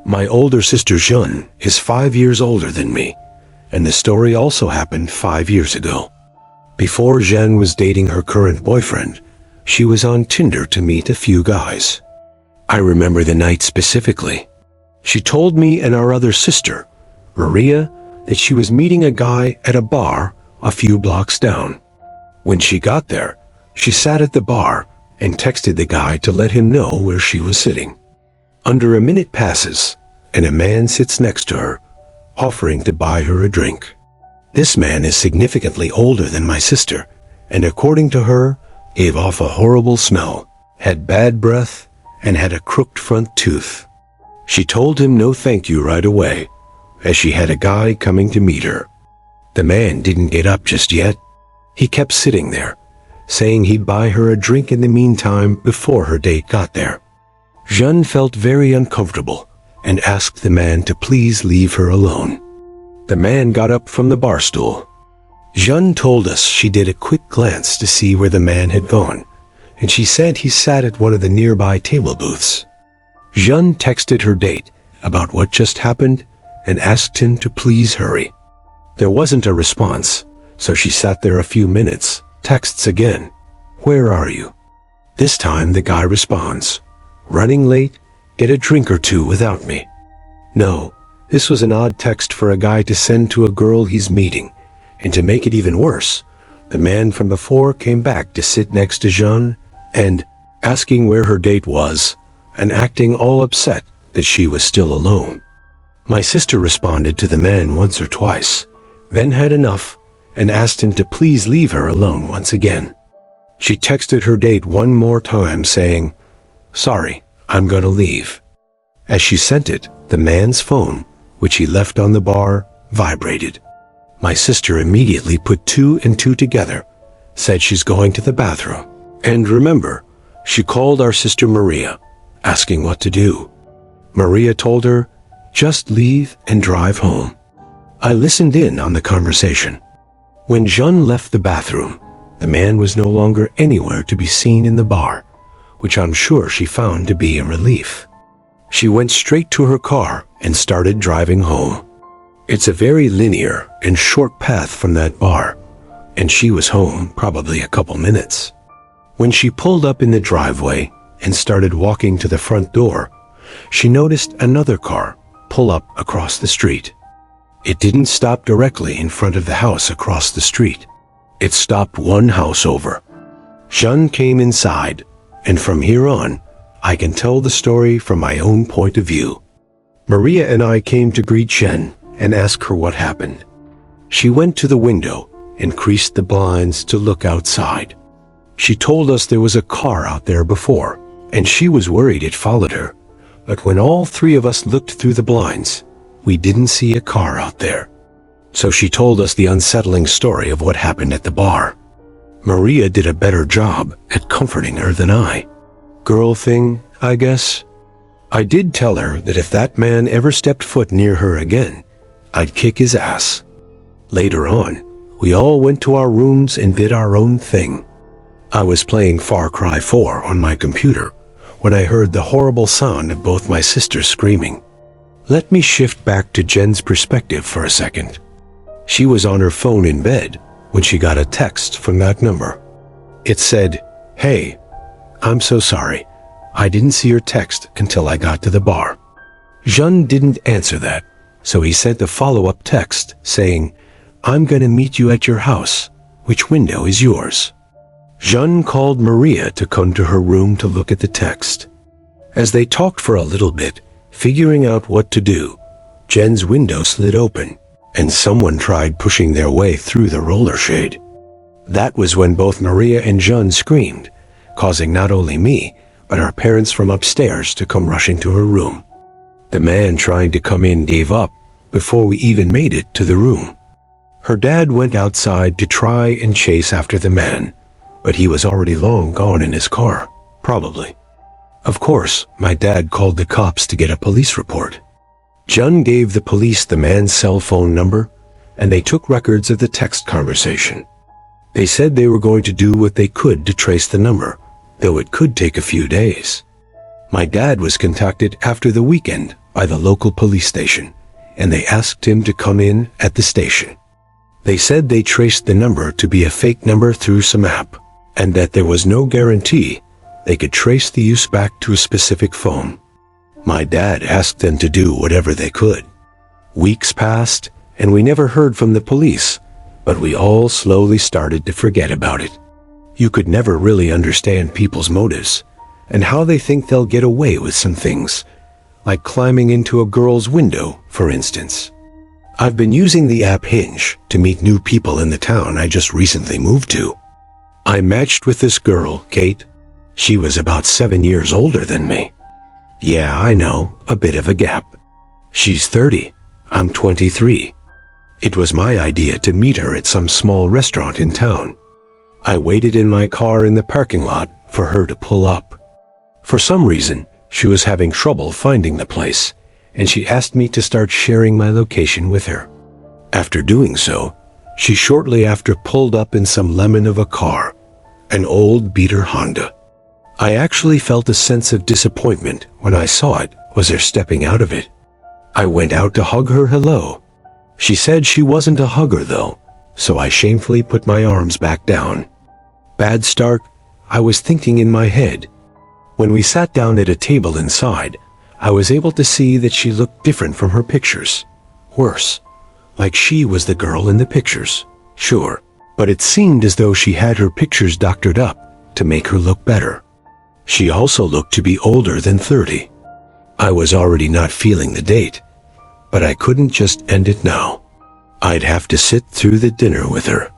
My older sister Jeanne is 5 years older than me, and the story also happened 5 years ago. Before Jeanne was dating her current boyfriend, she was on Tinder to meet a few guys. I remember the night specifically. She told me and our other sister, Maria, that she was meeting a guy at a bar a few blocks down. When she got there, she sat at the bar and texted the guy to let him know where she was sitting. Under a minute passes, and a man sits next to her, offering to buy her a drink. This man is significantly older than my sister, and according to her, gave off a horrible smell, had bad breath, and had a crooked front tooth. She told him no thank you right away, as she had a guy coming to meet her. The man didn't get up just yet. He kept sitting there, saying he'd buy her a drink in the meantime before her date got there. Jeanne felt very uncomfortable and asked the man to please leave her alone. The man got up from the bar stool. Jeanne told us she did a quick glance to see where the man had gone, and she said he sat at one of the nearby table booths. Jeanne texted her date about what just happened and asked him to please hurry. There wasn't a response, so she sat there a few minutes, texts again, "Where are you?" This time the guy responds, "Running late, get a drink or two without me." No, this was an odd text for a guy to send to a girl he's meeting, and to make it even worse, the man from before came back to sit next to Jeanne and, asking where her date was, and acting all upset that she was still alone. My sister responded to the man once or twice, then had enough and asked him to please leave her alone once again. She texted her date one more time saying, "Sorry, I'm gonna leave." As she sent it, the man's phone, which he left on the bar, vibrated. My sister immediately put two and two together, said she's going to the bathroom. And remember, she called our sister Maria, asking what to do. Maria told her, "Just leave and drive home." I listened in on the conversation. When Jeanne left the bathroom, the man was no longer anywhere to be seen in the bar, which I'm sure she found to be a relief. She went straight to her car and started driving home. It's a very linear and short path from that bar, and she was home probably a couple minutes. When she pulled up in the driveway and started walking to the front door, she noticed another car pull up across the street. It didn't stop directly in front of the house across the street. It stopped one house over. Jeanne came inside, and from here on, I can tell the story from my own point of view. Maria and I came to greet Jeanne and ask her what happened. She went to the window and creased the blinds to look outside. She told us there was a car out there before, and she was worried it followed her. But when all three of us looked through the blinds, we didn't see a car out there. So she told us the unsettling story of what happened at the bar. Maria did a better job at comforting her than I. Girl thing, I guess. I did tell her that if that man ever stepped foot near her again, I'd kick his ass. Later on, we all went to our rooms and did our own thing. I was playing Far Cry 4 on my computer when I heard the horrible sound of both my sisters screaming. Let me shift back to Jen's perspective for a second. She was on her phone in bed when she got a text from that number. It said, "Hey, I'm so sorry. I didn't see your text until I got to the bar." Jeanne didn't answer that, so he sent a follow-up text saying, "I'm gonna meet you at your house. Which window is yours?" Jeanne called Maria to come to her room to look at the text. As they talked for a little bit, figuring out what to do, Jen's window slid open, and someone tried pushing their way through the roller shade. That was when both Maria and Jeanne screamed, causing not only me, but our parents from upstairs to come rushing to her room. The man trying to come in gave up before we even made it to the room. Her dad went outside to try and chase after the man, but he was already long gone in his car, probably. Of course, my dad called the cops to get a police report. Jeanne gave the police the man's cell phone number, and they took records of the text conversation. They said they were going to do what they could to trace the number, though it could take a few days. My dad was contacted after the weekend by the local police station, and they asked him to come in at the station. They said they traced the number to be a fake number through some app, and that there was no guarantee they could trace the use back to a specific phone. My dad asked them to do whatever they could. Weeks passed, and we never heard from the police, but we all slowly started to forget about it. You could never really understand people's motives, and how they think they'll get away with some things, like climbing into a girl's window, for instance. I've been using the app Hinge to meet new people in the town I just recently moved to. I matched with this girl, Kate. She was about 7 years older than me. Yeah, I know, a bit of a gap. She's 30, I'm 23. It was my idea to meet her at some small restaurant in town. I waited in my car in the parking lot for her to pull up. For some reason, she was having trouble finding the place, and she asked me to start sharing my location with her. After doing so, she shortly after pulled up in some lemon of a car, an old beater Honda. I actually felt a sense of disappointment when I saw it was her stepping out of it. I went out to hug her hello. She said she wasn't a hugger though, so I shamefully put my arms back down. Bad start, I was thinking in my head. When we sat down at a table inside, I was able to see that she looked different from her pictures. Worse, like she was the girl in the pictures. Sure, but it seemed as though she had her pictures doctored up to make her look better. She also looked to be older than 30. I was already not feeling the date, but I couldn't just end it now. I'd have to sit through the dinner with her.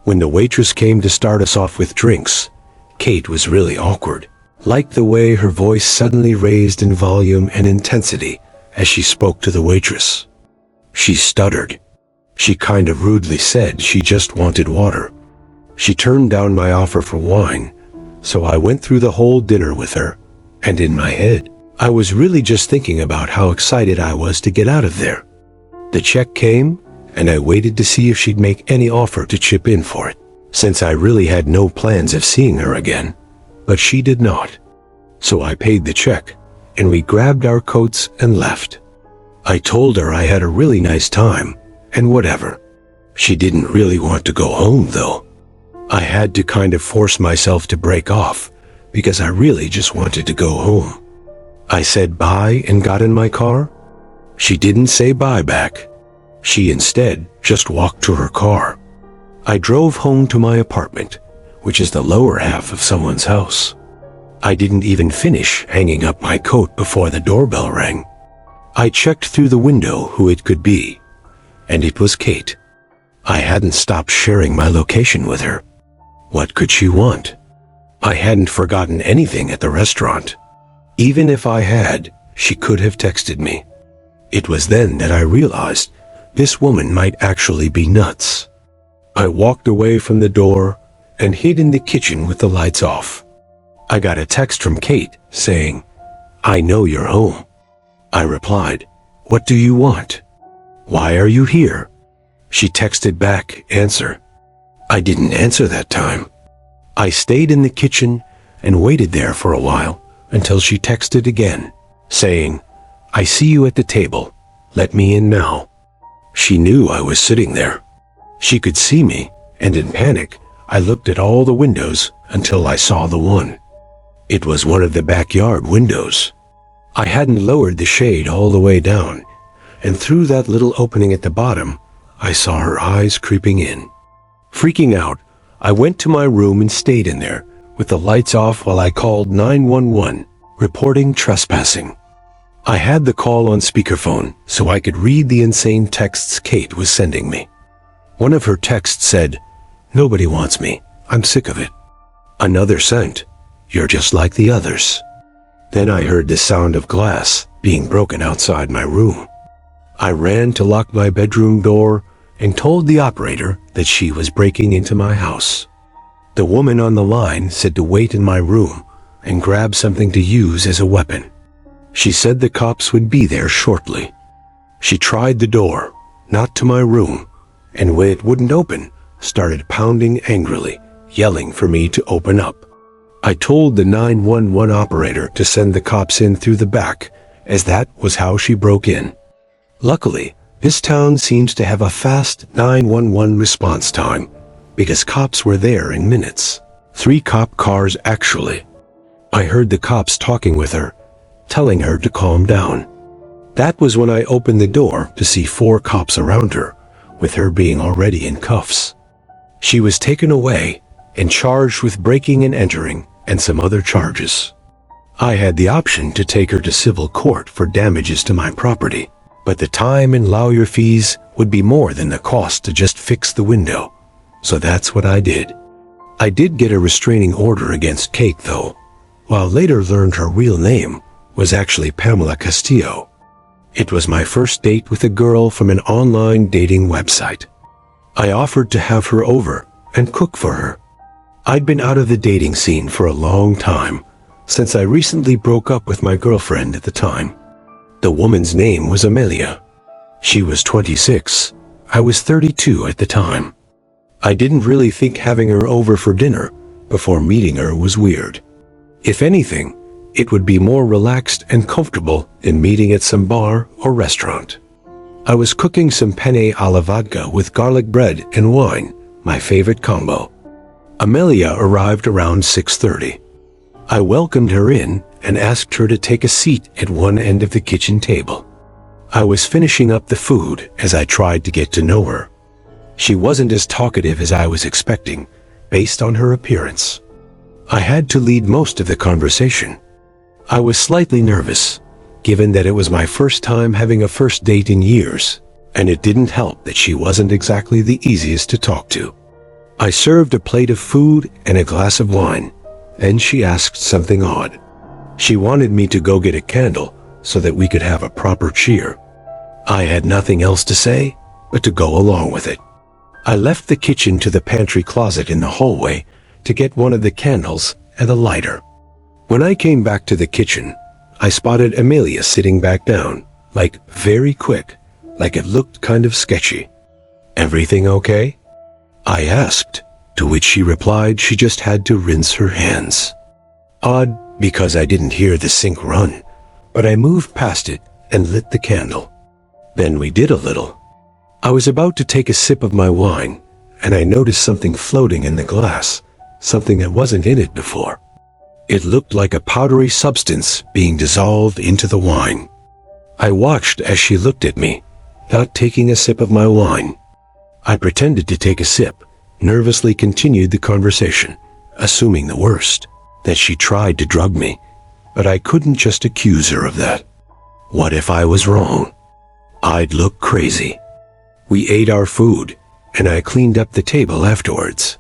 When the waitress came to start us off with drinks, Kate was really awkward. Liked the way her voice suddenly raised in volume and intensity as she spoke to the waitress. She stuttered. She kind of rudely said she just wanted water. She turned down my offer for wine, so I went through the whole dinner with her, and in my head, I was really just thinking about how excited I was to get out of there. The check came, and I waited to see if she'd make any offer to chip in for it, since I really had no plans of seeing her again. But she did not. So I paid the check, and we grabbed our coats and left. I told her I had a really nice time, and whatever. She didn't really want to go home, though. I had to kind of force myself to break off, because I really just wanted to go home. I said bye and got in my car. She didn't say bye back. She instead just walked to her car. I drove home to my apartment, which is the lower half of someone's house. I didn't even finish hanging up my coat before the doorbell rang. I checked through the window who it could be, and it was Kate. I hadn't stopped sharing my location with her. What could she want? I hadn't forgotten anything at the restaurant. Even if I had, she could have texted me. It was then that I realized this woman might actually be nuts. I walked away from the door and hid in the kitchen with the lights off. I got a text from Kate saying, "I know you're home." I replied, "What do you want? Why are you here?" She texted back, "Answer." I didn't answer that time. I stayed in the kitchen and waited there for a while until she texted again, saying, "I see you at the table. Let me in now." She knew I was sitting there. She could see me, and in panic, I looked at all the windows until I saw the one. It was one of the backyard windows. I hadn't lowered the shade all the way down, and through that little opening at the bottom, I saw her eyes creeping in. Freaking out, I went to my room and stayed in there, with the lights off while I called 911, reporting trespassing. I had the call on speakerphone so I could read the insane texts Kate was sending me. One of her texts said, "Nobody wants me. I'm sick of it." Another sent, "You're just like the others." Then I heard the sound of glass being broken outside my room. I ran to lock my bedroom door and told the operator that she was breaking into my house. The woman on the line said to wait in my room and grab something to use as a weapon. She said the cops would be there shortly. She tried the door, not to my room, and when it wouldn't open, started pounding angrily, yelling for me to open up. I told the 911 operator to send the cops in through the back as that was how she broke in. Luckily, this town seems to have a fast 911 response time, because cops were there in minutes. 3 cop cars actually. I heard the cops talking with her, telling her to calm down. That was when I opened the door to see 4 cops around her, with her being already in cuffs. She was taken away and charged with breaking and entering and some other charges. I had the option to take her to civil court for damages to my property, but the time and lawyer fees would be more than the cost to just fix the window, so that's what I did. I did get a restraining order against Kate though, while later learned her real name was actually Pamela Castillo. It was my first date with a girl from an online dating website. I offered to have her over and cook for her. I'd been out of the dating scene for a long time, since I recently broke up with my girlfriend at the time. The woman's name was Amelia. She was 26. I was 32 at the time. I didn't really think having her over for dinner before meeting her was weird. If anything, it would be more relaxed and comfortable in meeting at some bar or restaurant. I was cooking some penne alla vodka with garlic bread and wine, my favorite combo. Amelia arrived around 6:30. I welcomed her in and asked her to take a seat at one end of the kitchen table. I was finishing up the food as I tried to get to know her. She wasn't as talkative as I was expecting, based on her appearance. I had to lead most of the conversation. I was slightly nervous, given that it was my first time having a first date in years, and it didn't help that she wasn't exactly the easiest to talk to. I served a plate of food and a glass of wine, and she asked something odd. She wanted me to go get a candle so that we could have a proper cheer. I had nothing else to say but to go along with it. I left the kitchen to the pantry closet in the hallway to get one of the candles and a lighter. When I came back to the kitchen, I spotted Amelia sitting back down, like very quick, like it looked kind of sketchy. "Everything okay?" I asked, to which she replied she just had to rinse her hands. Odd, because I didn't hear the sink run, but I moved past it and lit the candle. Then we did a little. I was about to take a sip of my wine, and I noticed something floating in the glass, something that wasn't in it before. It looked like a powdery substance being dissolved into the wine. I watched as she looked at me, not taking a sip of my wine. I pretended to take a sip, nervously continued the conversation, assuming the worst, that she tried to drug me, but I couldn't just accuse her of that. What if I was wrong? I'd look crazy. We ate our food, and I cleaned up the table afterwards.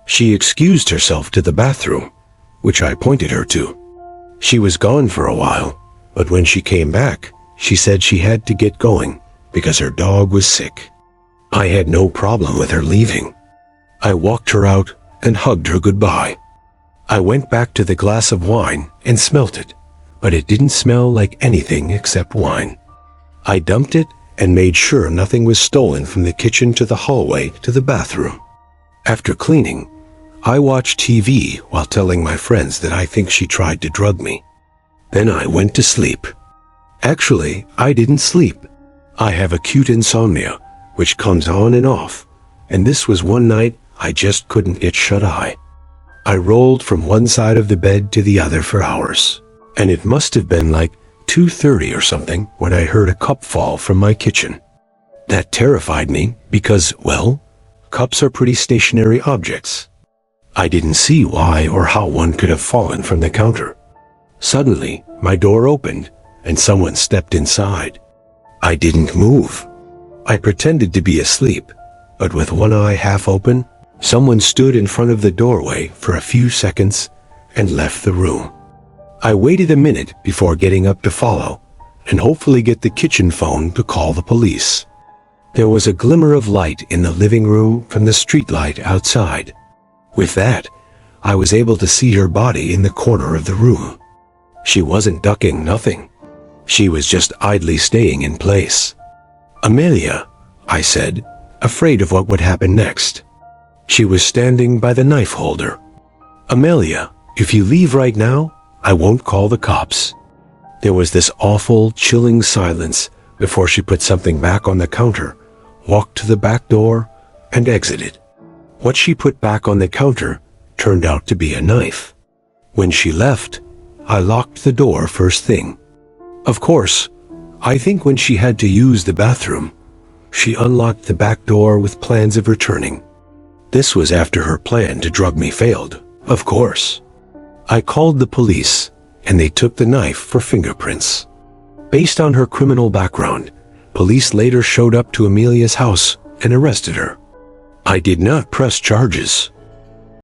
She excused herself to the bathroom, which I pointed her to. She was gone for a while, but when she came back, she said she had to get going because her dog was sick. I had no problem with her leaving. I walked her out and hugged her goodbye. I went back to the glass of wine and smelt it, but it didn't smell like anything except wine. I dumped it and made sure nothing was stolen from the kitchen to the hallway to the bathroom. After cleaning, I watched TV while telling my friends that I think she tried to drug me. Then I went to sleep. Actually, I didn't sleep. I have acute insomnia, which comes on and off, and this was one night I just couldn't get shut-eye. I rolled from one side of the bed to the other for hours, and it must have been like 2:30 or something when I heard a cup fall from my kitchen. That terrified me because, well, cups are pretty stationary objects. I didn't see why or how one could have fallen from the counter. Suddenly, my door opened and someone stepped inside. I didn't move. I pretended to be asleep, but with one eye half open, someone stood in front of the doorway for a few seconds and left the room. I waited a minute before getting up to follow and hopefully get the kitchen phone to call the police. There was a glimmer of light in the living room from the streetlight outside. With that, I was able to see her body in the corner of the room. She wasn't ducking, nothing. She was just idly staying in place. "Amelia," I said, afraid of what would happen next. She was standing by the knife holder. "Amelia, if you leave right now, I won't call the cops." There was this awful, chilling silence before she put something back on the counter, walked to the back door, and exited. What she put back on the counter turned out to be a knife. When she left, I locked the door first thing. Of course, I think when she had to use the bathroom, she unlocked the back door with plans of returning. This was after her plan to drug me failed, of course. I called the police, and they took the knife for fingerprints. Based on her criminal background, police later showed up to Amelia's house and arrested her. I did not press charges,